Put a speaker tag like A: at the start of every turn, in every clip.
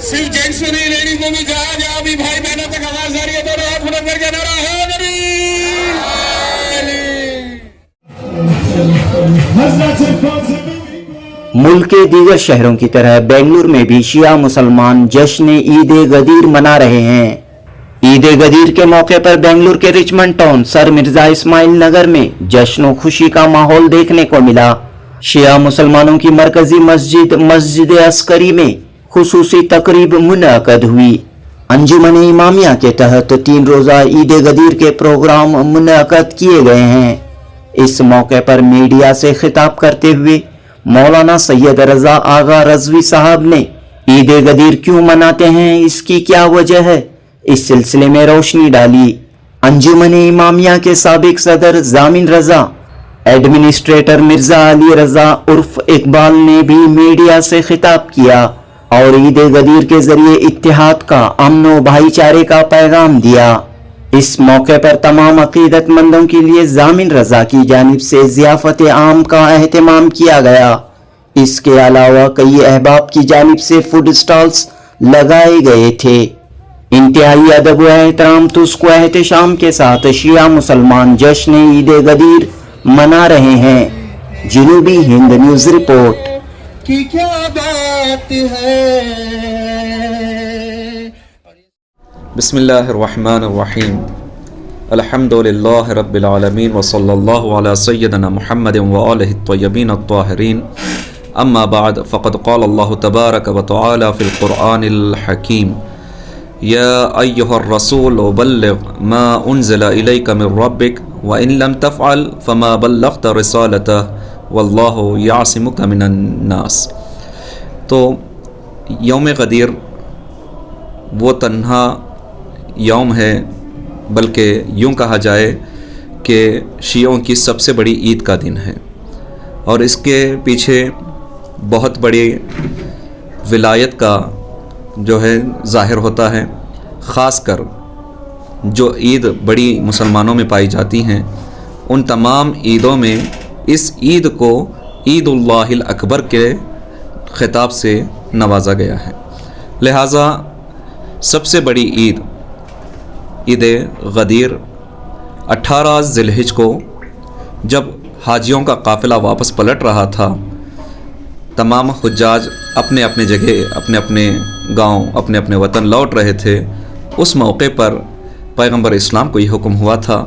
A: सिर्फ जेंट्स में नहीं, लेडीज में भी जहाँ जहाँ भी भाई बहनों तक आवाज आ रही है, दोनों हाथ बुलंद करके नारा है नबी।
B: मुल्क के दीगर शहरों की तरह बेंगलुरु में भी शिया मुसलमान जश्न ईद गदीर मना रहे हैं। ईद गदीर के मौके पर बेंगलुरु के Richmond Town Sir Mirza Ismail Nagar में जश्न खुशी का माहौल देखने को मिला। शिया मुसलमानों की मरकजी मस्जिद मस्जिद अस्करी में खुसूसी तकरीब मुनअक़द हुई। अंजुमन इमामिया के तहत 3 रोज़ा ईद गदीर के प्रोग्राम मुनअक़द किए गए हैं। इस मौके पर मीडिया से खिताब करते हुए मौलाना सैयद रजा आगा रजवी साहब ने ईद गदीर क्यों मनाते हैं, इसकी क्या वजह है, इस सिलसिले में रोशनी डाली। अंजुमन इमामिया के साबिक सदर जामिन रजा, एडमिनिस्ट्रेटर मिर्जा अली रजा उर्फ इकबाल ने भी मीडिया से खिताब किया और ईद गदीर के जरिए इत्तेहाद का, अमन व भाईचारे का पैगाम दिया। इस मौके पर तमाम अकीदतमंदों के लिए जामिन रजा की जानिब से ज़ियाफ़त आम का एहतमाम किया गया। इसके अलावा कई अहबाब की जानिब से फूड स्टॉल्स लगाए गए थे। इंतहाई अदब व एहतराम तुस्को एहतशाम के साथ शिया मुसलमान जश्न ईद गदीर मना रहे हैं। जनूबी हिंद न्यूज़ रिपोर्ट।
A: कि क्या बात है।
C: बिस्मिल्लाहिर्रहमानिर्रहीम। अल्हम्दुलिल्लाहि रब्बिल आलमीन व सल्लल्लाहु अला सय्यदिना मुहम्मद व आलिहि त्वय्यबीन अत्ताहिरीन। अम्मा बाद फ़क़द क़ाल अल्लाहु तबारक व तआला फ़िल क़ुरआनिल हकीम या अय्युहर रसूल बल्लिग़ मा उन्ज़िला इलैका मिन रब्बिक व इन लम तफ़अल फ़मा बल्लग़्ता रिसालतह वल्लाहु यासिमुका मिनन नास। तो यौम गदीर वो तन्हा यौम है, बल्कि यूँ कहा जाए कि शियों की सबसे बड़ी ईद का दिन है और इसके पीछे बहुत बड़ी विलायत का जो है ज़ाहिर होता है। ख़ास कर जो ईद बड़ी मुसलमानों में पाई जाती हैं, उन तमाम ईदों में इस ईद को ईद-उल-लाहिल अकबर के ख़िताब से नवाजा गया है। लिहाजा सबसे बड़ी ईद ईद गदीर 18 ज़िलहिज को जब हाजियों का काफ़िला वापस पलट रहा था, तमाम हुज्जाज अपने अपने जगह, अपने अपने गांव, अपने अपने वतन लौट रहे थे। उस मौके पर पैगंबर इस्लाम को ये हुक्म हुआ था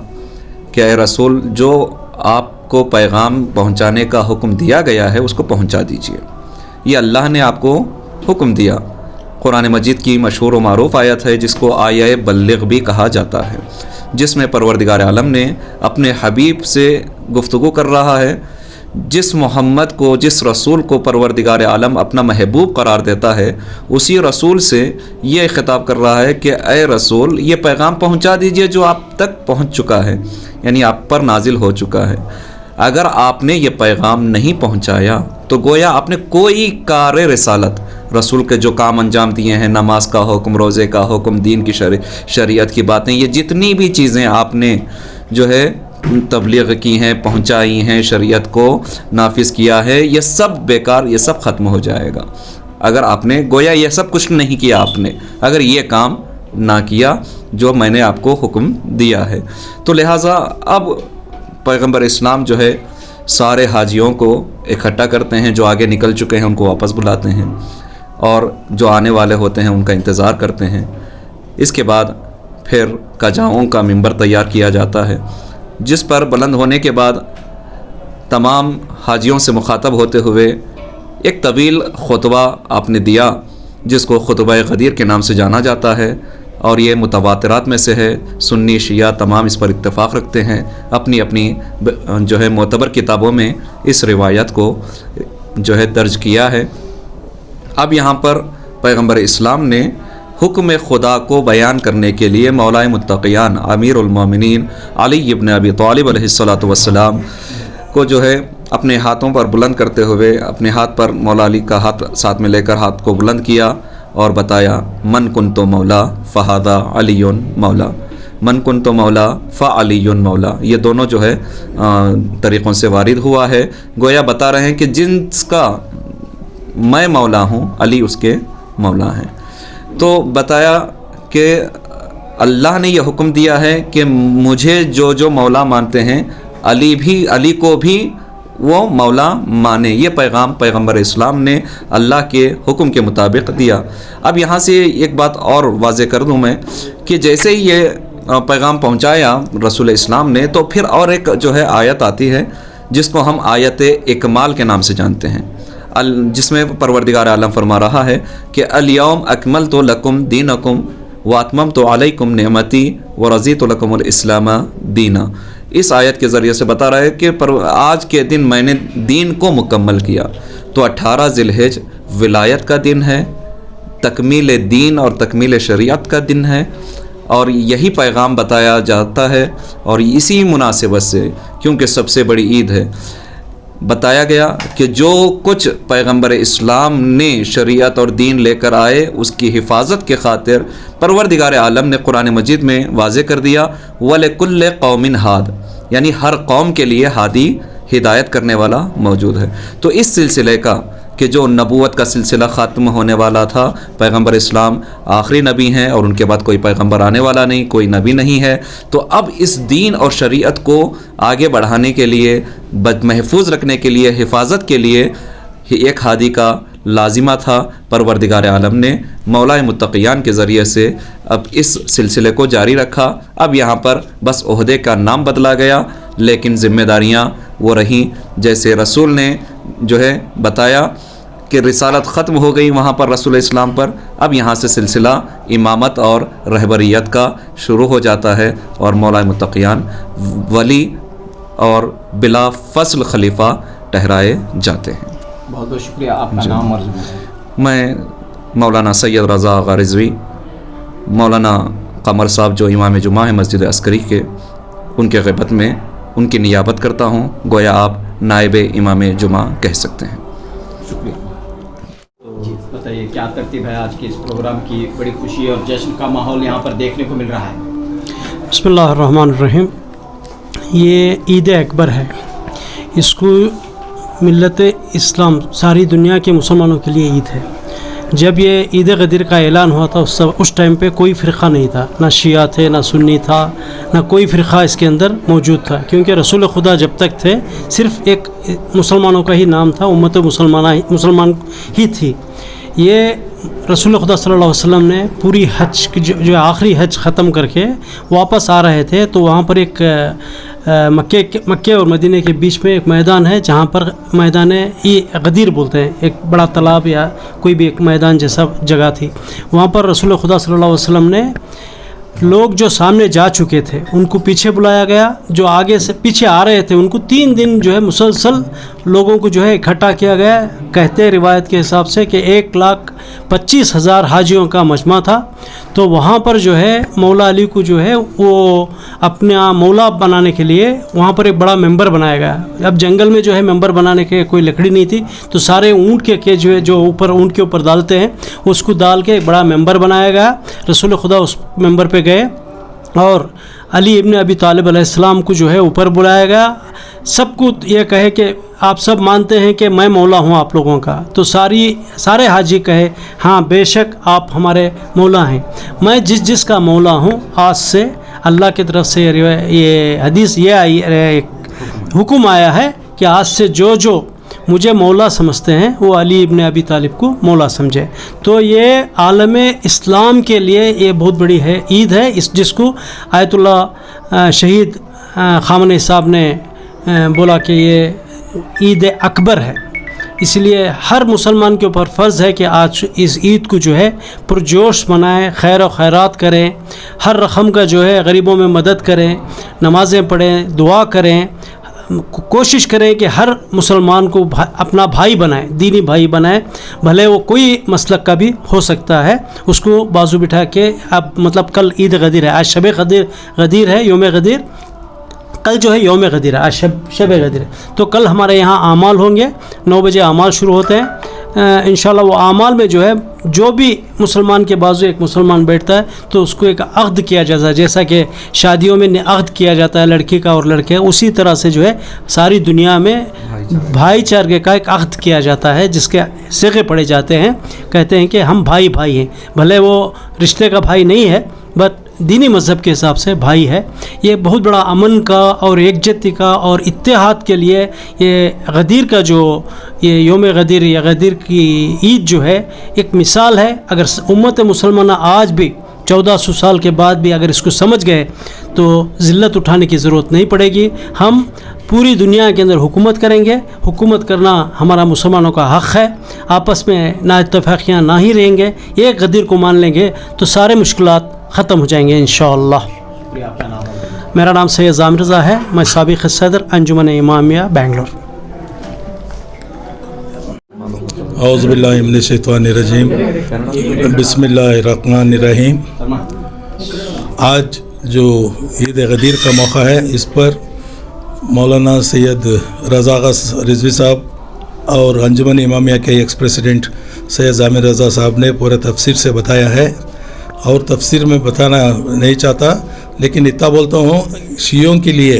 C: कि ऐ रसूल, जो आपको पैगाम पहुंचाने का हुक्म दिया गया है उसको पहुंचा दीजिए। ये अल्लाह ने आपको हुक्म दिया। कुरान मजीद की मशहूर व मारूफ आयत है जिसको आया बल्लिग़ भी कहा जाता है, जिसमें परवरदिगार आलम ने अपने हबीब से गुफ्तगू कर रहा है। जिस मोहम्मद को, जिस रसूल को परवरदिगार आलम अपना महबूब करार देता है, उसी रसूल से ये खिताब कर रहा है कि ऐ रसूल, ये पैगाम पहुंचा दीजिए जो आप तक पहुंच चुका है, यानी आप पर नाजिल हो चुका है। अगर आपने ये पैगाम नहीं पहुंचाया तो गोया आपने कोई कार रिसालत, रसूल के जो काम अंजाम दिए हैं, नमाज का हुक्म, रोज़े का हुक्म, दीन की शरीयत की बातें, ये जितनी भी चीज़ें आपने जो है तबलीग की हैं, पहुंचाई हैं, शरीयत को नाफिज किया है, ये सब बेकार, ये सब ख़त्म हो जाएगा। अगर आपने गोया ये सब कुछ नहीं किया, आपने अगर ये काम ना किया जो मैंने आपको हुक्म दिया है। तो लिहाजा अब पैगंबर इस्लाम जो है सारे हाजियों को इकट्ठा करते हैं, जो आगे निकल चुके हैं उनको वापस बुलाते हैं और जो आने वाले होते हैं उनका इंतज़ार करते हैं। इसके बाद फिर कजाओं का मिंबर तैयार किया जाता है, जिस पर बुलंद होने के बाद तमाम हाजियों से मुखातब होते हुए एक तवील खुतबा आपने दिया, जिसको खुतबा गदीर के नाम से जाना जाता है और ये मुतवातिरात में से है। सुन्नी शिया तमाम इस पर इत्तेफाक रखते हैं। अपनी अपनी जो है मोतबर किताबों में इस रिवायत को जो है दर्ज किया है। अब यहाँ पर पैगंबर इस्लाम ने हुक्म खुदा को बयान करने के लिए मौलाए मुत्तक़ियान अमीरुल मोमिनीन अली इब्न अबी तालिब अलैहिस्सलातु वस्सलाम को जो है अपने हाथों पर बुलंद करते हुए, अपने हाथ पर मौला अली का हाथ साथ में लेकर हाथ को बुलंद किया और बताया, मन कुन्तो मौला फ़हादा अलीयुन मौला, मन कुन्तो मौला फ़अलीयुन मौला। ये दोनों जो है तरीक़ों से वारिद हुआ है। गोया बता रहे हैं कि जिसका मैं मौला हूँ, अली उसके मौला हैं। تو بتایا کہ اللہ نے یہ حکم دیا ہے کہ مجھے جو مولا مانتے ہیں علی کو بھی وہ مولا مانے. یہ پیغام پیغمبر اسلام نے اللہ کے حکم کے مطابق دیا. اب یہاں سے ایک بات اور واضح کر دوں میں کہ جیسے ہی یہ پیغام پہنچایا رسول اسلام نے تو پھر اور ایک جو ہے آیت آتی ہے جس کو ہم آیت اکمال کے نام سے جانتے ہیں، جس میں پروردگار عالم فرما رہا ہے کہ الیوم اکملت لکم دینکم واتممت علیکم نعمتی ورضیت لکم الاسلام دینا. اس آیت کے ذریعے سے بتا رہا ہے کہ آج کے دن میں نے دین کو مکمل کیا. تو 18 ذی الحج ولایت کا دن ہے، تکمیل دین اور تکمیل شریعت کا دن ہے، اور یہی پیغام بتایا جاتا ہے. اور اسی مناسبت سے کیونکہ سب سے بڑی عید ہے، بتایا گیا کہ جو کچھ پیغمبر اسلام نے شریعت اور دین لے کر آئے اس کی حفاظت کے خاطر پروردگار عالم نے قرآن مجید میں واضح کر دیا وَلِكُلِّ قَوْمٍ ہاد، یعنی ہر قوم کے لیے ہادی ہدایت کرنے والا موجود ہے. تو اس سلسلے کا کہ جو نبوت کا سلسلہ ختم ہونے والا تھا، پیغمبر اسلام آخری نبی ہیں اور ان کے بعد کوئی پیغمبر آنے والا نہیں، کوئی نبی نہیں ہے. تو اب اس دین اور شریعت کو آگے بڑھانے کے لیے، محفوظ رکھنے کے لیے، حفاظت کے لیے ایک ہادی کا لازمہ تھا. پروردگار عالم نے مولا متقیان کے ذریعے سے اب اس سلسلے کو جاری رکھا. اب یہاں پر بس عہدے کا نام بدلا گیا لیکن ذمہ داریاں وہ رہیں. جیسے رسول نے جو ہے بتایا کہ رسالت ختم ہو گئی وہاں پر رسول اسلام پر، اب یہاں سے سلسلہ امامت اور رہبریت کا شروع ہو جاتا ہے اور مولا متقیان ولی اور بلا فصل خلیفہ ٹھہرائے جاتے ہیں.
D: بہت بہت شکریہ. آپ کا نام اور
C: میں مولانا سید رضا آغا رضوی، مولانا قمر صاحب جو امام جمعہ ہیں مسجد عسکری کے، ان کے غیبت میں ان کی نیابت کرتا ہوں. گویا آپ نائب امام جمعہ کہہ سکتے ہیں.
D: شکریہ. جی بتائیے کیا ترتیب ہے آج کے اس پروگرام کی؟ بڑی خوشی اور جشن کا ماحول یہاں پر دیکھنے کو مل رہا ہے.
E: بسم اللہ الرحمن الرحیم. یہ عید اکبر ہے. اس کو ملت اسلام ساری دنیا کے مسلمانوں کے لیے عید ہے. جب یہ عید غدیر کا اعلان ہوا تھا اس ٹائم پہ کوئی فرقہ نہیں تھا، نہ شیعہ تھے نہ سنی تھا، نہ کوئی فرقہ اس کے اندر موجود تھا، کیونکہ رسول خدا جب تک تھے صرف ایک مسلمانوں کا ہی نام تھا، امت مسلمان ہی تھی. یہ رسول خدا صلی اللہ علیہ وسلم نے پوری حج جو آخری حج ختم کر کے واپس آ رہے تھے تو وہاں پر ایک مکے اور مدینہ کے بیچ میں ایک میدان ہے جہاں پر میدان غدیر بولتے ہیں، ایک بڑا تالاب یا کوئی بھی ایک میدان جیسا جگہ تھی. وہاں پر رسول خدا صلی اللہ علیہ وسلم نے لوگ جو سامنے جا چکے تھے ان کو پیچھے بلایا گیا، جو آگے سے پیچھے آ رہے تھے ان کو 3 دن جو ہے مسلسل لوگوں کو جو ہے اکٹھا کیا گیا. کہتے ہیں روایت کے حساب سے کہ 1,25,000 حاجیوں کا مجمع تھا. تو وہاں پر جو ہے مولا علی کو جو ہے وہ اپنا مولا بنانے کے لیے وہاں پر ایک بڑا ممبر بنایا گیا. اب جنگل میں جو ہے ممبر بنانے کے کوئی لکڑی نہیں تھی تو سارے اونٹ کے جو ہے جو اوپر اونٹ کے اوپر ڈالتے ہیں اس کو ڈال کے ایک بڑا ممبر بنایا گیا. رسول خدا اس ممبر پہ گئے اور علی ابن ابی طالب علیہ السلام کو جو ہے اوپر بلایا گیا. سب کو یہ کہے کہ آپ سب مانتے ہیں کہ میں مولا ہوں آپ لوگوں کا؟ تو سارے حاجی کہے ہاں بے شک آپ ہمارے مولا ہیں. میں جس کا مولا ہوں آج سے اللہ کی طرف سے یہ حدیث یہ آئی حکم آیا ہے کہ آج سے جو مجھے مولا سمجھتے ہیں وہ علی ابن ابی طالب کو مولا سمجھے. تو یہ عالم اسلام کے لیے یہ بہت بڑی ہے عید ہے، جس کو آیت اللہ شہید خامنہئی صاحب نے بولا کہ یہ عید اکبر ہے. اس لیے ہر مسلمان کے اوپر فرض ہے کہ آج اس عید کو جو ہے پرجوش منائیں، خیر و خیرات کریں، ہر رقم کا جو ہے غریبوں میں مدد کریں، نمازیں پڑھیں، دعا کریں، کوشش کریں کہ ہر مسلمان کو اپنا بھائی بنائیں، دینی بھائی بنائیں، بھلے وہ کوئی مسلک کا بھی ہو سکتا ہے. اس کو بازو بٹھا کے اب مطلب کل عید غدیر ہے، آج شب غدیر ہے، یوم غدیر، کل جو ہے یوم غدیر ہے، آج شب غدیر ہے. تو کل ہمارے یہاں اعمال ہوں گے، 9 بجے اعمال شروع ہوتے ہیں. इंशाल्लाह वो आमाल में जो है, जो भी मुसलमान के बाजू एक मुसलमान बैठता है तो उसको एक अक़्द किया जाता है, जैसा कि शादियों में अक़्द किया जाता है लड़की का और लड़के का, उसी तरह से जो है सारी दुनिया में भाईचारे का एक अक़्द किया जाता है, जिसके सिगे पढ़े जाते हैं। कहते हैं कि हम भाई भाई हैं, भले वो रिश्ते का भाई नहीं है बट दीनी मज़हब के हिसाब से भाई है। ये बहुत बड़ा अमन का और एकजहती का और इत्तेहाद के लिए ये गदीर का जो ये योम गदीर या गदीर की ईद जो है एक मिसाल है। अगर उम्मत मुसलमाना आज भी 1400 साल के बाद भी अगर इसको समझ गए तो ज़िल्लत उठाने की ज़रूरत नहीं पड़ेगी। हम पूरी दुनिया के अंदर हुकूमत करेंगे, हुकूमत करना हमारा मुसलमानों का हक़ है। आपस में ना इत्तफाक़ियाँ ना ही रहेंगे, एक गदीर को मान लेंगे तो सारे मुश्किलात ख़त्म हो जाएंगे इंशाअल्लाह।
D: आपका नाम है?
E: मेरा नाम सैयद जामिर रज़ा है, मैं साबिक़ सदर अंजुमन इमामिया बेंगलोर।
F: औज़ुबिल्लाहि मिनश्शैतानिर्रजीम, बिस्मिल्लाहिर्रहमानिर्रहीम। आज जो ईद गदीर का मौका है, इस पर मौलाना सैयद रज़ा रिज़वी साहब और अंजुमन इमामिया के एक्स प्रेसिडेंट सैयद जामिर रज़ा साहब ने पूरे तफसीर से बताया है और तफसीर में बताना नहीं चाहता, लेकिन इतना बोलता हूँ, शियों के लिए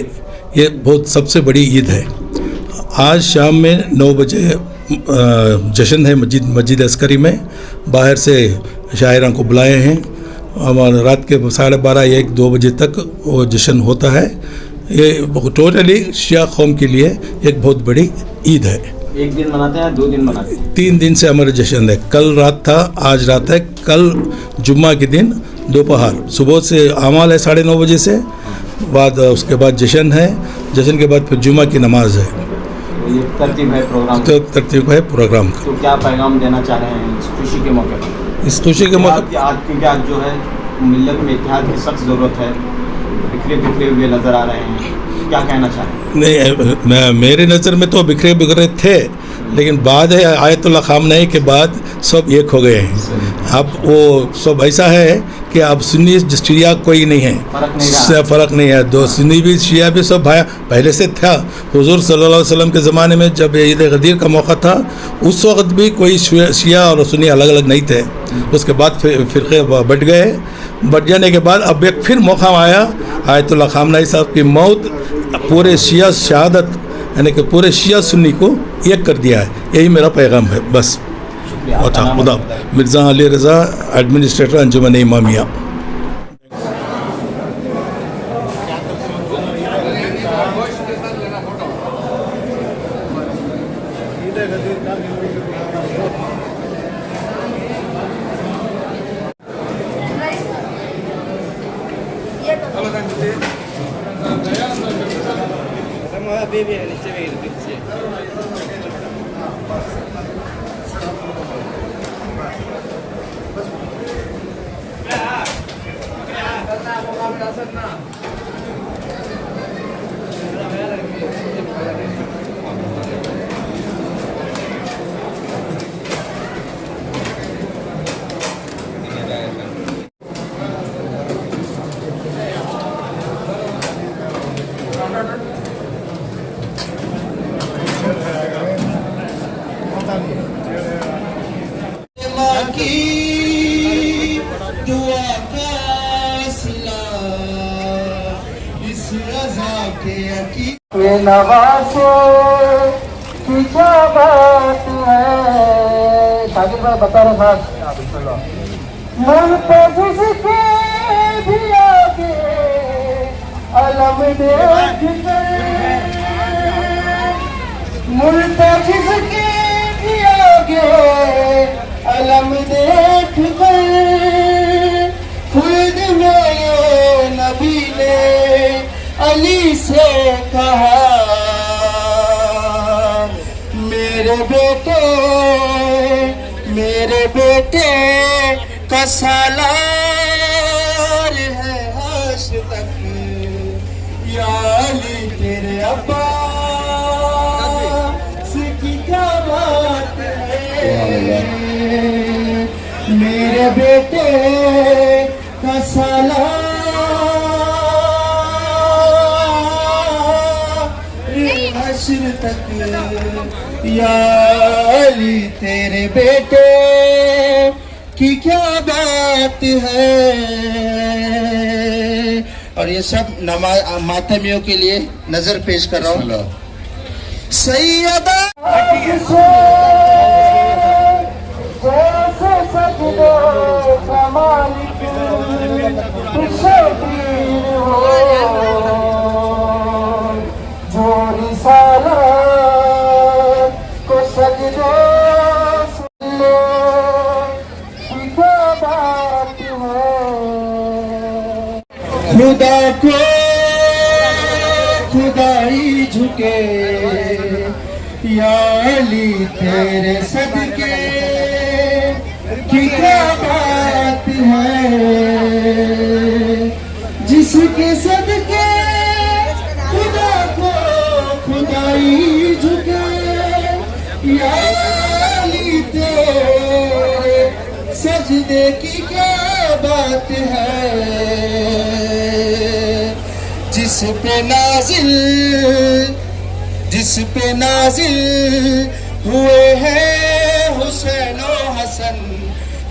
F: ये बहुत सबसे बड़ी ईद है। आज शाम में 9 बजे जश्न है मस्जिद अस्करी में, बाहर से शायरान को बुलाए हैं। हमारे रात के 12:30-1-2 बजे तक वो जश्न होता है। ये टोटली शिया कौम के लिए एक बहुत बड़ी ईद है।
D: एक दिन मनाते हैं, 2 दिन मनाते हैं?
F: 3 दिन से हमारे जश्न है। कल रात था, आज रात है। कल जुम्मा के दिन दोपहर, सुबह से आमाल है 9:30 बजे से, बाद उसके बाद जश्न है, जश्न के बाद फिर जुम्मा की नमाज है।
D: ये तरतीब है प्रोग्राम?
F: तो तरतीब है प्रोग्राम का।
D: तो क्या पैगाम देना चाह रहे हैं इस खुशी के मौके पर?
F: इस खुशी के मौके
D: क्योंकि आज जो है मिल्लत में इत्तेहाद की सख्त ज़रूरत है, बिखरे हुए नज़र आ रहे हैं, क्या कहना चाहें?
F: नहीं, मेरे नज़र में तो बिखरे थे, लेकिन बाद है आयतुल्लाह खामनेई के बाद सब एक हो गए हैं। अब वो सब ऐसा है कि अब सुन्नी शिया कोई नहीं है, फ़र्क नहीं है। दो सुन्नी भी शिया भी सब भाई पहले से था। हुजूर सल्लल्लाहु अलैहि वसल्लम के ज़माने में जब ईद गदीर का मौका था, उस वक्त भी कोई शिया और सुन्नी अलग अलग नहीं थे। उसके बाद फ़िरक़े बढ़ जाने के बाद अब एक फिर मौका आया, आयतुल्लाह खामनेई साहब की मौत पूरे शिया शहादत यानी कि पूरे शिया सुन्नी को एक कर दिया है। यही मेरा पैगाम है बस। अच्छा, खुदा। मिर्ज़ा अली रज़ा, एडमिनिस्ट्रेटर अंजुमन इमामिया।
G: नवाज़ों की क्या बात है, शागिर भाई बता रहे था, मन पे जिसके भी आगे अलम देख कर, मुझ पे जिसके भी आगे अलम देख कर, खुद में नबी ने अली से कहा, मेरे बेटे का सालार है हश तक, या अली तेरे अब्बा की क्या बात है, मेरे बेटे का सालार हश्र तक, या علی تیرے بیٹے کی کیا بات ہے. اور یہ سب ماتمیوں کے لیے نظر پیش کر رہا ہوں. سیدہ خدا کو خدائی جھکے یا علی تیرے صدقے کی کیا بات ہے. جس کے صدقے خدا کو خدائی جھکے یا علی تیرے سجدے کی کیا بات ہے. جس پہ نازل ہوئے ہیں حسین و حسن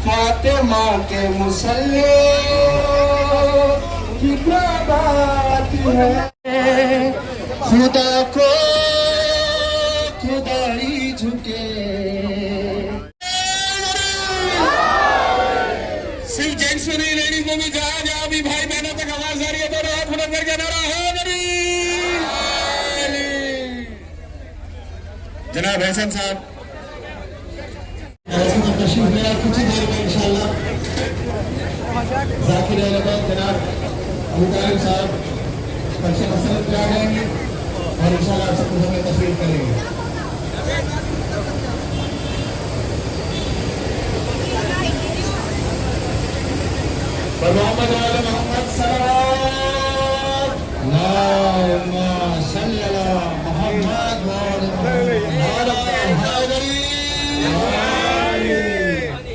G: فاطمہ کے مصلی کی کیا بات ہے. خدا کو خدائی جھکے.
A: صرف جینٹس میں نہیں، لیڈیز میں بھی جہاں جہاں بھی بھائی بہنوں تک آواز آ رہی ہے دونوں ہاتھ بلند کر کے نعرہ حیدری. جناب حسن صاحب
G: تشریف لے کچھ ہی دیر میں انشاءاللہ ذاکر احمد جناب ابو طالب صاحب پرچہ مسلط پہ آ جائیں گے اور انشاءاللہ آپ سب کو ہمیں تشریف کریں گے. محمد علی محمد صلوات اللہم صلی علی محمد وعلی حیدری.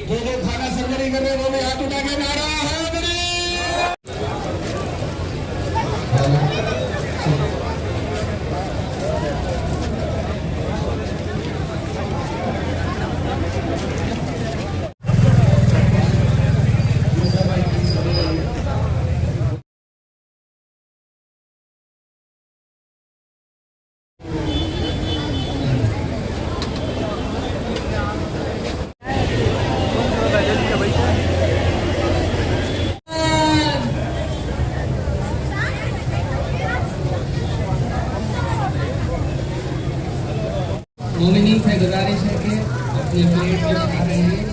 G: جو لوگ کھانا سرگری کر رہے ہیں وہ بھی ہاتھ اٹھا کے نعرہ حیدری. مومنین سے گزارش ہے کہ اپنی پلیٹ جو کھا رہے ہیں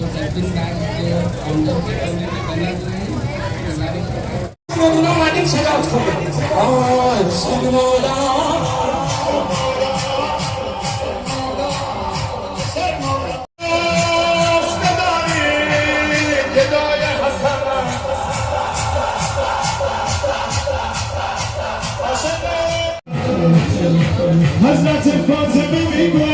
G: وہ ڈسٹبن بیگ جو کاؤنٹر کے کونے میں بنا ہوئے ہیں گزارش کرتے ہیں. حضرت فاطمہ